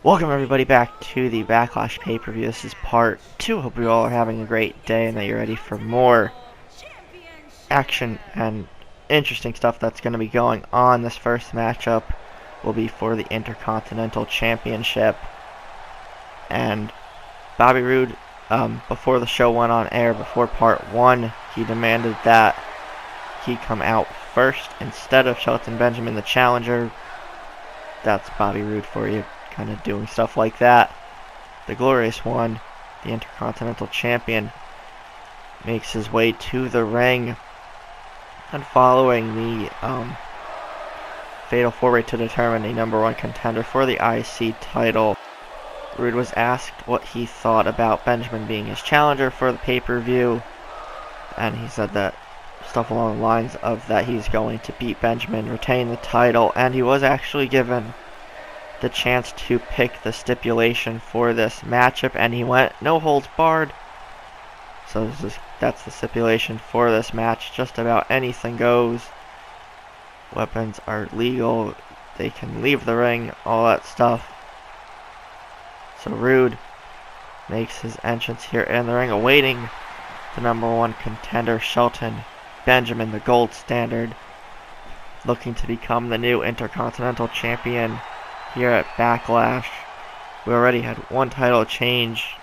Welcome everybody back to the Backlash pay-per-view. This is part 2. Hope you all are having a great day and that you're ready for more action and interesting stuff that's going to be going on. This first matchup will be for the Intercontinental Championship. And Bobby Roode, before the show went on air, before part 1, he demanded that he come out first instead of Shelton Benjamin, the challenger. That's Bobby Roode for you, kind of doing stuff like that. The Glorious One, the Intercontinental Champion, makes his way to the ring, and following the fatal four-way to determine a #1 contender for the IC title, Roode was asked what he thought about Benjamin being his challenger for the pay-per-view, and he said that stuff along the lines of that he's going to beat Benjamin, retain the title, and he was actually given the chance to pick the stipulation for this matchup, and he went no holds barred. So that's the stipulation for this match. Just about anything goes. Weapons are legal. They can leave the ring, all that stuff. So Roode makes his entrance here in the ring, awaiting the #1 contender, Shelton Benjamin, the gold standard, looking to become the new Intercontinental Champion here at Backlash. We already had one title change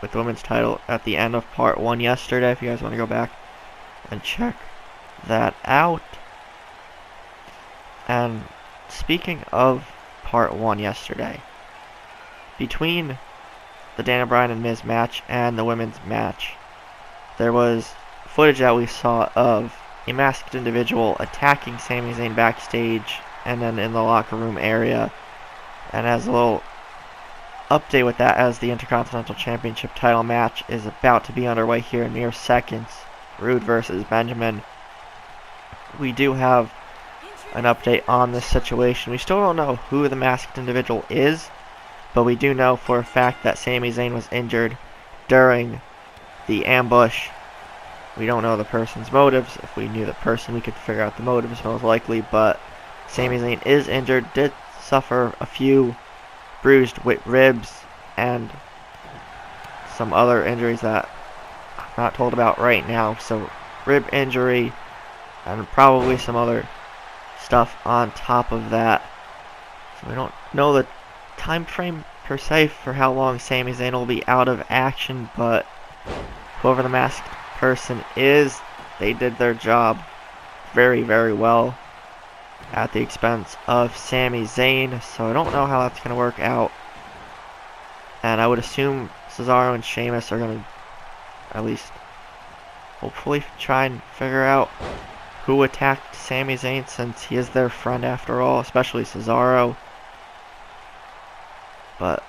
with the women's title at the end of part 1 yesterday, if you guys want to go back and check that out. And speaking of part 1 yesterday, between the Daniel Bryan and Miz match and the women's match, there was footage that we saw of a masked individual attacking Sami Zayn backstage and then in the locker room area. And as a little update with that, as the Intercontinental Championship title match is about to be underway here in mere seconds, Roode versus Benjamin, we do have an update on this situation. We still don't know who the masked individual is, but we do know for a fact that Sami Zayn was injured during the ambush. We don't know the person's motives. If we knew the person, we could figure out the motives most likely, but Sami Zayn is injured, did suffer a few bruised ribs and some other injuries that I'm not told about right now. So rib injury and probably some other stuff on top of that. So we don't know the time frame per se for how long Sami Zayn will be out of action, but whoever the masked person is, they did their job very, very well at the expense of Sami Zayn, so I don't know how that's going to work out. And I would assume Cesaro and Sheamus are going to at least hopefully try and figure out who attacked Sami Zayn, since he is their friend after all, especially Cesaro. But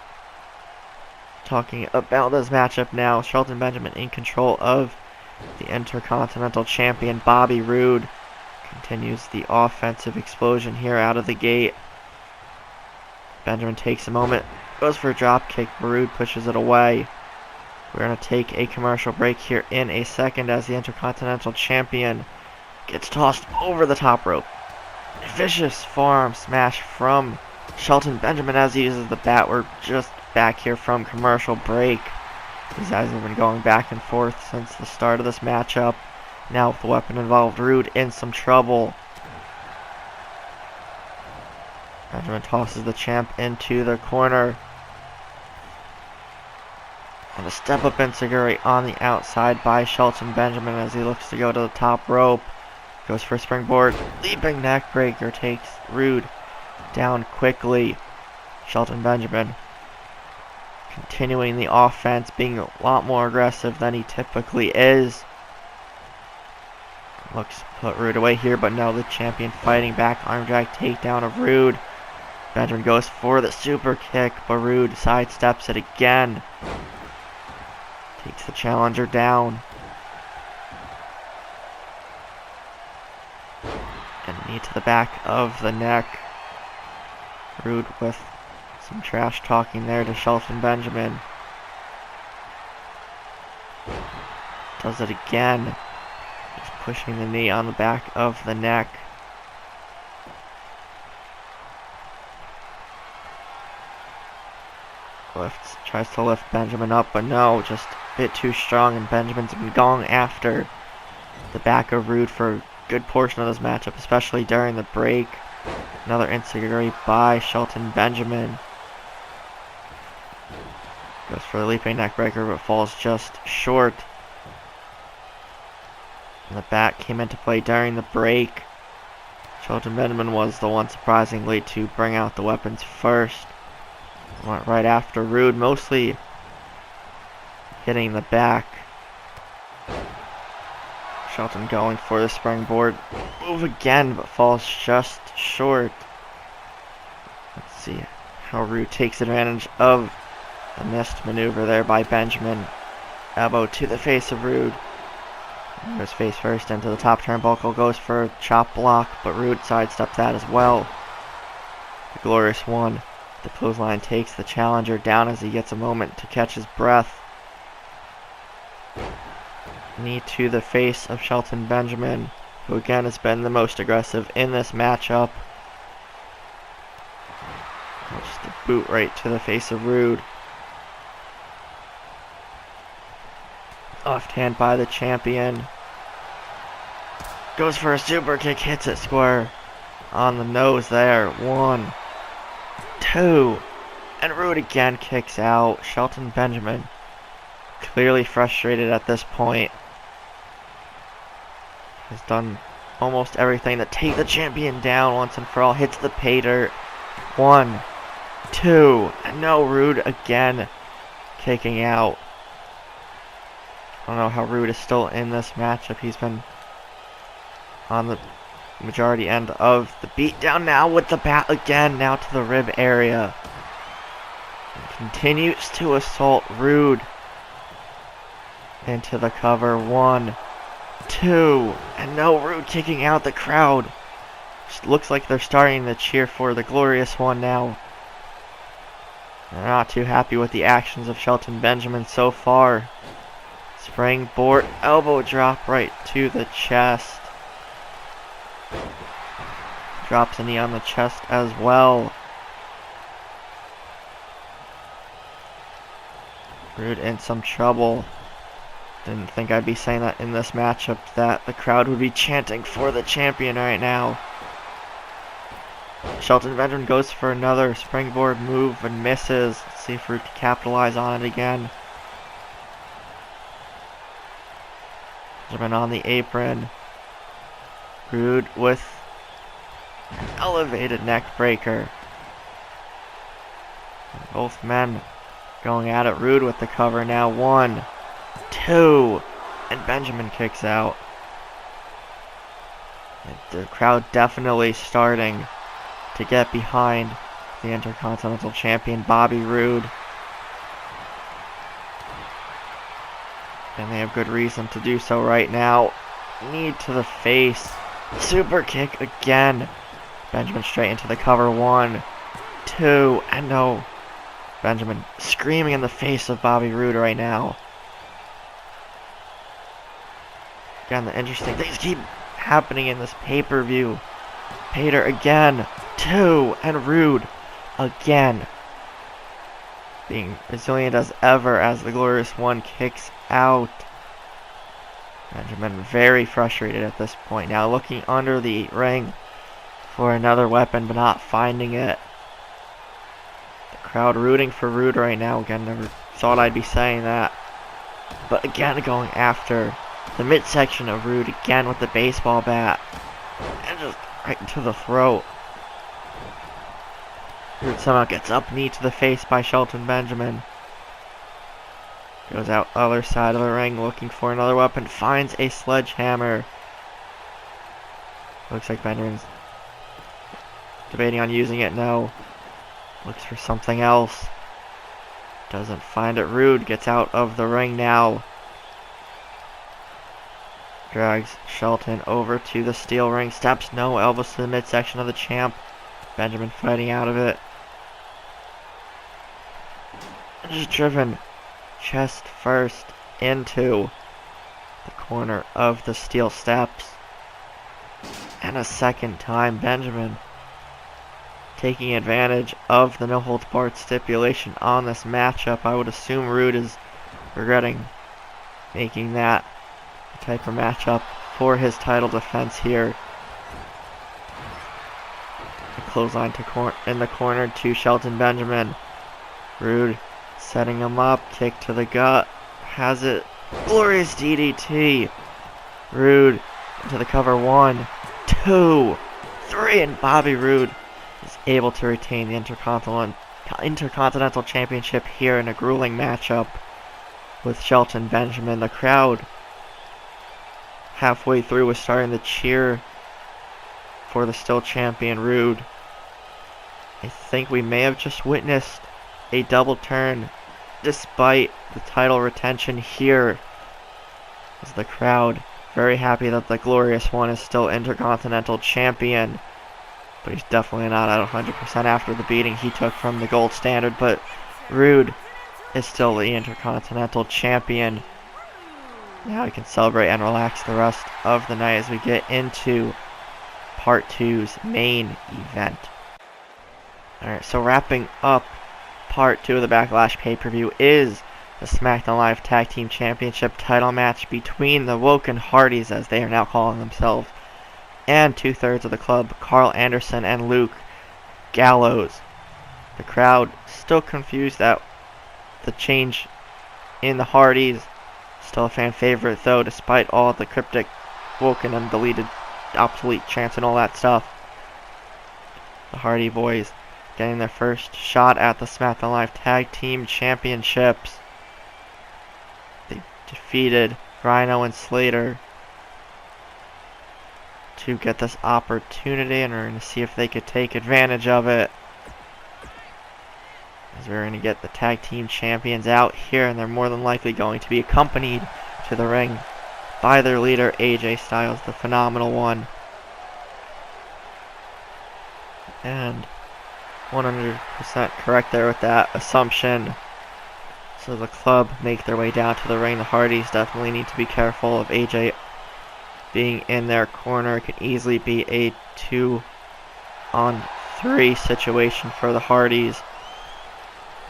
talking about this matchup now, Shelton Benjamin in control of the Intercontinental Champion. Bobby Roode continues the offensive explosion here out of the gate. Benjamin takes a moment, goes for a drop kick, but Roode pushes it away. We're going to take a commercial break here in a second as the Intercontinental Champion gets tossed over the top rope. A vicious forearm smash from Shelton Benjamin as he uses the bat. We're just back here from commercial break. These guys have been going back and forth since the start of this matchup. Now with the weapon involved, Roode in some trouble. Benjamin tosses the champ into the corner. And a step-up enziguri on the outside by Shelton Benjamin as he looks to go to the top rope. Goes for a springboard. Leaping neck breaker takes Roode down quickly. Shelton Benjamin continuing the offense, being a lot more aggressive than he typically is. Looks to put Roode away here, but no, the champion fighting back. Arm drag takedown of Roode. Benjamin goes for the super kick, but Roode sidesteps it again. Takes the challenger down. And knee to the back of the neck. Roode with some trash talking there to Shelton Benjamin. Does it again. He's pushing the knee on the back of the neck. Tries to lift Benjamin up, but no, just a bit too strong, and Benjamin's been going after the back of Rude for a good portion of this matchup, especially during the break. Another enziguri by Shelton Benjamin. Goes for the leaping neckbreaker, but falls just short. And the back came into play during the break. Shelton Benjamin was the one surprisingly to bring out the weapons first. Went right after Rude, mostly hitting the back. Shelton going for the springboard move again, but falls just short. Let's see how Rude takes advantage of a missed maneuver there by Benjamin. Elbow to the face of Rude. Goes face first into the top turnbuckle, goes for a chop block, but Rude sidesteps that as well. The Glorious One. The clothesline takes the challenger down as he gets a moment to catch his breath. Knee to the face of Shelton Benjamin, who again has been the most aggressive in this matchup. Just a boot right to the face of Rude. Left hand by the champion. Goes for a super kick, hits it square on the nose there. 1, 2, and Rude again kicks out. Shelton Benjamin clearly frustrated at this point. Has done almost everything to take the champion down once and for all. Hits the pay dirt. 1, 2, and no, Rude again kicking out. I don't know how Rude is still in this matchup. He's been on the majority end of the beatdown. Now with the bat again, now to the rib area. And continues to assault Rude into the cover. 1, 2, and no, Rude kicking out. The crowd just looks like they're starting to cheer for the Glorious One now. They're not too happy with the actions of Shelton Benjamin so far. Springboard elbow drop right to the chest. Drops a knee on the chest as well. Rude in some trouble. Didn't think I'd be saying that in this matchup, that the crowd would be chanting for the champion right now. Shelton Benjamin goes for another springboard move and misses. Let's see if Rude can capitalize on it again. Benjamin on the apron. Rude with an elevated neck breaker. Both men going at it. Rude with the cover now. 1, 2, and Benjamin kicks out. And the crowd definitely starting to get behind the Intercontinental Champion Bobby Roode. And they have good reason to do so right now. Knee to the face. Super kick again. Benjamin straight into the cover. 1, 2, and no. Benjamin screaming in the face of Bobby Roode right now. Again, the interesting things keep happening in this pay-per-view. Pater again. 2, and Roode again. Being resilient as ever as the Glorious One kicks out. Benjamin very frustrated at this point now, looking under the ring for another weapon but not finding it. The crowd rooting for Roode right now. Again, never thought I'd be saying that. But again, going after the midsection of Roode again with the baseball bat. And just right into the throat. Roode somehow gets up, knee to the face by Shelton Benjamin. Goes out other side of the ring looking for another weapon. Finds a sledgehammer. Looks like Benjamin's debating on using it. No. Looks for something else. Doesn't find it. Roode gets out of the ring now. Drags Shelton over to the steel ring. Steps, no. Elbows to the midsection of the champ. Benjamin fighting out of it. Just driven chest first into the corner of the steel steps. And a second time, Benjamin taking advantage of the no-holds-barred stipulation on this matchup. I would assume Rude is regretting making that type of matchup for his title defense here. A clothesline in the corner to Shelton Benjamin. Rude setting him up, kick to the gut, has it, glorious DDT. Rude into the cover, 1, 2, 3, and Bobby Roode is able to retain the Intercontinental Championship here in a grueling matchup with Shelton Benjamin. The crowd halfway through was starting to cheer for the still champion Roode. I think we may have just witnessed a double turn despite the title retention here, as the crowd very happy that the Glorious One is still Intercontinental Champion, but he's definitely not at 100% after the beating he took from the Gold Standard. But Roode is still the Intercontinental Champion. Now we can celebrate and relax the rest of the night as we get into Part 2's main event. Alright, so wrapping up Part 2 of the Backlash pay-per-view is the SmackDown Live Tag Team Championship title match between the Woken Hardyz, as they are now calling themselves, and two-thirds of the club, Carl Anderson and Luke Gallows. The crowd still confused at the change in the Hardys. Still a fan favorite though, despite all the cryptic, Woken and deleted, obsolete chants and all that stuff. The Hardy Boys getting their first shot at the SmackDown Live Tag Team Championships. They defeated Rhino and Slater to get this opportunity, and we're going to see if they could take advantage of it, as we're going to get the tag team champions out here, and they're more than likely going to be accompanied to the ring by their leader, AJ Styles, the Phenomenal One. And 100% correct there with that assumption. So the club make their way down to the ring. The Hardys definitely need to be careful of AJ being in their corner. It could easily be a 2-on-3 situation for the Hardys.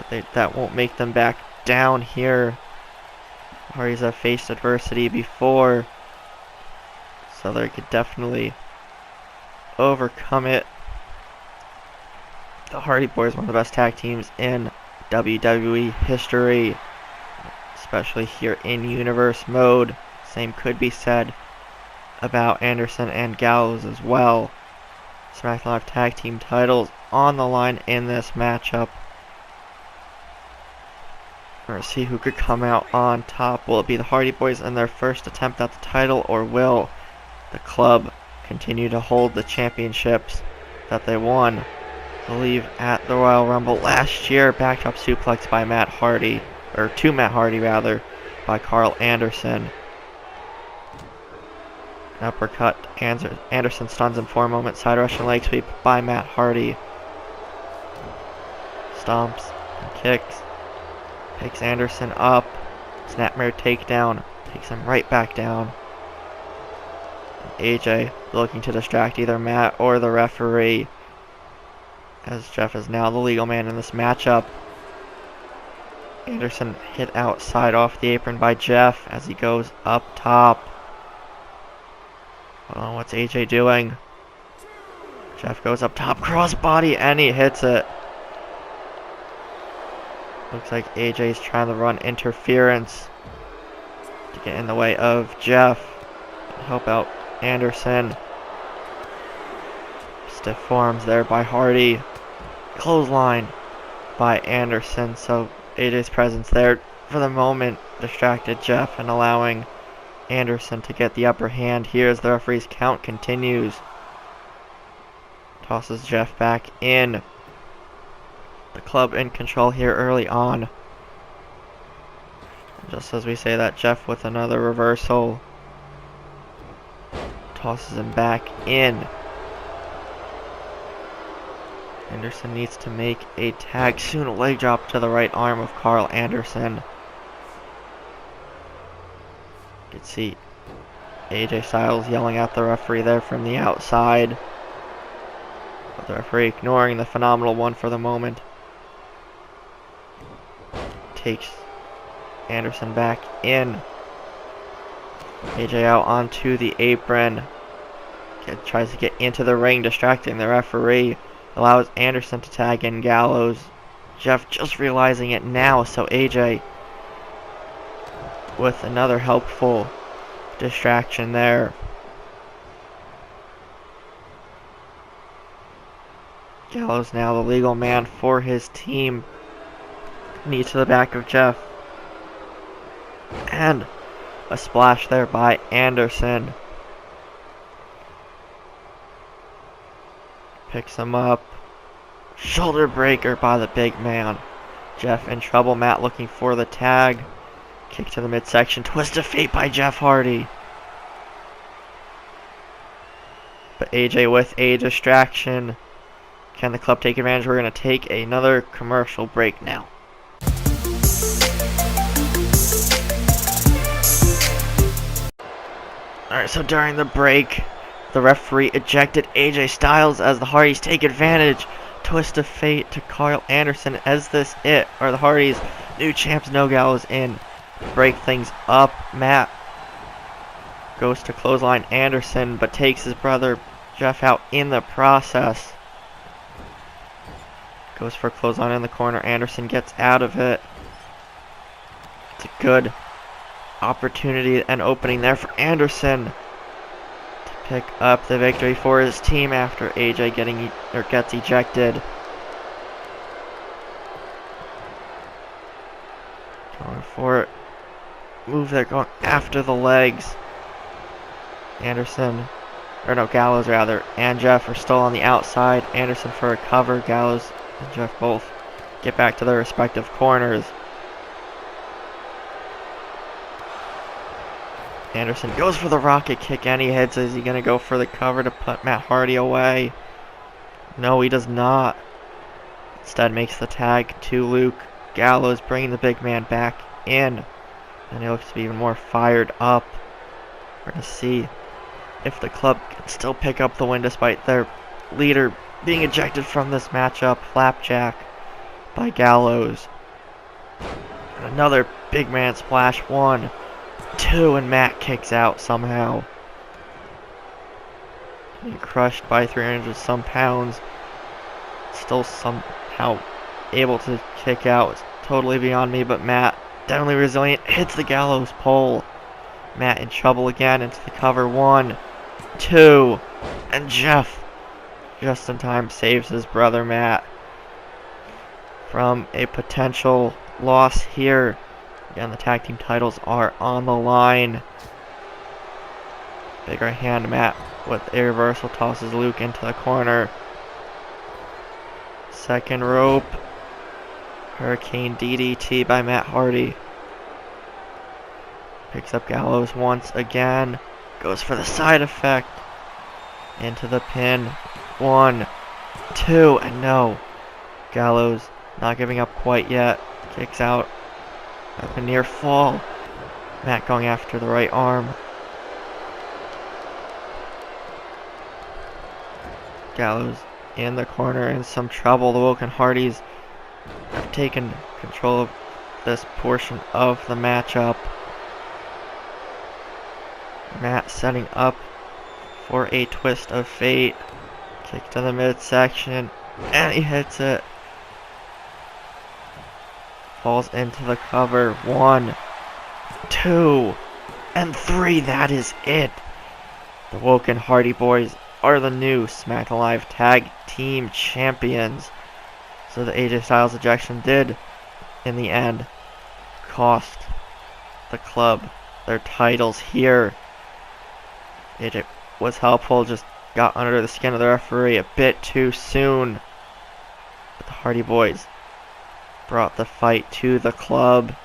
But that won't make them back down here. The Hardys have faced adversity before, so they could definitely overcome it. The Hardy Boys, one of the best tag teams in WWE history, especially here in Universe mode. Same could be said about Anderson and Gallows as well. SmackDown Live Tag Team titles on the line in this matchup. We're going to see who could come out on top. Will it be the Hardy Boys in their first attempt at the title, or will the club continue to hold the championships that they won, I believe, at the Royal Rumble last year? Backdrop suplex by Matt Hardy, or to Matt Hardy rather, by Carl Anderson. An uppercut, Anderson stuns him for a moment, side Russian leg sweep by Matt Hardy. Stomps and kicks, picks Anderson up, snapmare takedown, takes him right back down. AJ looking to distract either Matt or the referee, as Jeff is now the legal man in this matchup. Anderson hit outside off the apron by Jeff as he goes up top. Oh, what's AJ doing? Jeff goes up top, crossbody, and he hits it. Looks like AJ's trying to run interference to get in the way of Jeff and help out Anderson. Stiff forearms there by Hardy. Clothesline by Anderson. So AJ's presence there for the moment distracted Jeff and allowing Anderson to get the upper hand here as the referee's count continues. Tosses Jeff back in. The club in control here early on. Just as we say that, Jeff with another reversal. Tosses him back in. Anderson needs to make a tag soon. A leg drop to the right arm of Carl Anderson. You can see AJ Styles yelling at the referee there from the outside. But the referee ignoring the phenomenal one for the moment. Takes Anderson back in. AJ out onto the apron. Tries to get into the ring, distracting the referee. Allows Anderson to tag in Gallows. Jeff just realizing it now, so AJ with another helpful distraction there. Gallows now the legal man for his team. Knee to the back of Jeff. And a splash there by Anderson. Picks him up. Shoulder breaker by the big man. Jeff in trouble. Matt looking for the tag. Kick to the midsection. Twist of fate by Jeff Hardy. But AJ with a distraction. Can the club take advantage? We're going to take another commercial break now. Alright, so during the break, the referee ejected AJ Styles as the Hardys take advantage. Twist of fate to Carl Anderson. As this it, or the Hardys, new champs, no Gallows in. Break things up. Matt goes to clothesline Anderson, but takes his brother Jeff out in the process. Goes for clothesline in the corner. Anderson gets out of it. It's a good opportunity and opening there for Anderson to pick up the victory for his team after AJ gets ejected. Going for it. Move there, going after the legs. Gallows rather, and Jeff are still on the outside. Anderson for a cover. Gallows and Jeff both get back to their respective corners. Anderson goes for the rocket kick and he hits. Is he going to go for the cover to put Matt Hardy away? No, he does not. Instead makes the tag to Luke. Gallows bringing the big man back in. And he looks to be even more fired up. We're going to see if the club can still pick up the win despite their leader being ejected from this matchup. Flapjack by Gallows. And another big man splash. 1, 2, and Matt kicks out somehow. Being crushed by 300 some pounds. Still somehow able to kick out. It's totally beyond me, but Matt, definitely resilient, hits the Gallows pole. Matt in trouble again, into the cover. 1, 2, and Jeff just in time saves his brother Matt from a potential loss here. Again, the tag team titles are on the line. Big right hand. Matt with a reversal tosses Luke into the corner. Second rope. Hurricane DDT by Matt Hardy. Picks up Gallows once again. Goes for the side effect. Into the pin. 1, 2, and no. Gallows not giving up quite yet. Kicks out. Up a near fall. Matt going after the right arm. Gallows in the corner in some trouble. The Woken Hardyz have taken control of this portion of the matchup. Matt setting up for a twist of fate. Kick to the midsection. And he hits it. Falls into the cover. 1, 2, and 3. That is it. The Woken Hardy Boys are the new SmackDown Live Tag Team Champions. So the AJ Styles ejection did, in the end, cost the club their titles here. AJ was helpful, just got under the skin of the referee a bit too soon. But the Hardy Boys brought the fight to the club.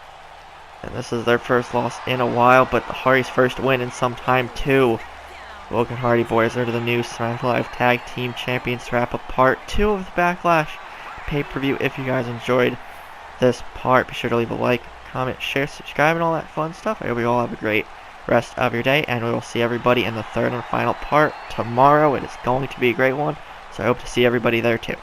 And this is their first loss in a while, but the Hardys' first win in some time too. Woken Hardy Boys are the new SmackDown Live Tag Team Champions to wrap up part 2 of the Backlash pay-per-view. If you guys enjoyed this part, be sure to leave a like, comment, share, subscribe, and all that fun stuff. I hope you all have a great rest of your day, and we will see everybody in the third and final part tomorrow. It is going to be a great one, So I hope to see everybody there too.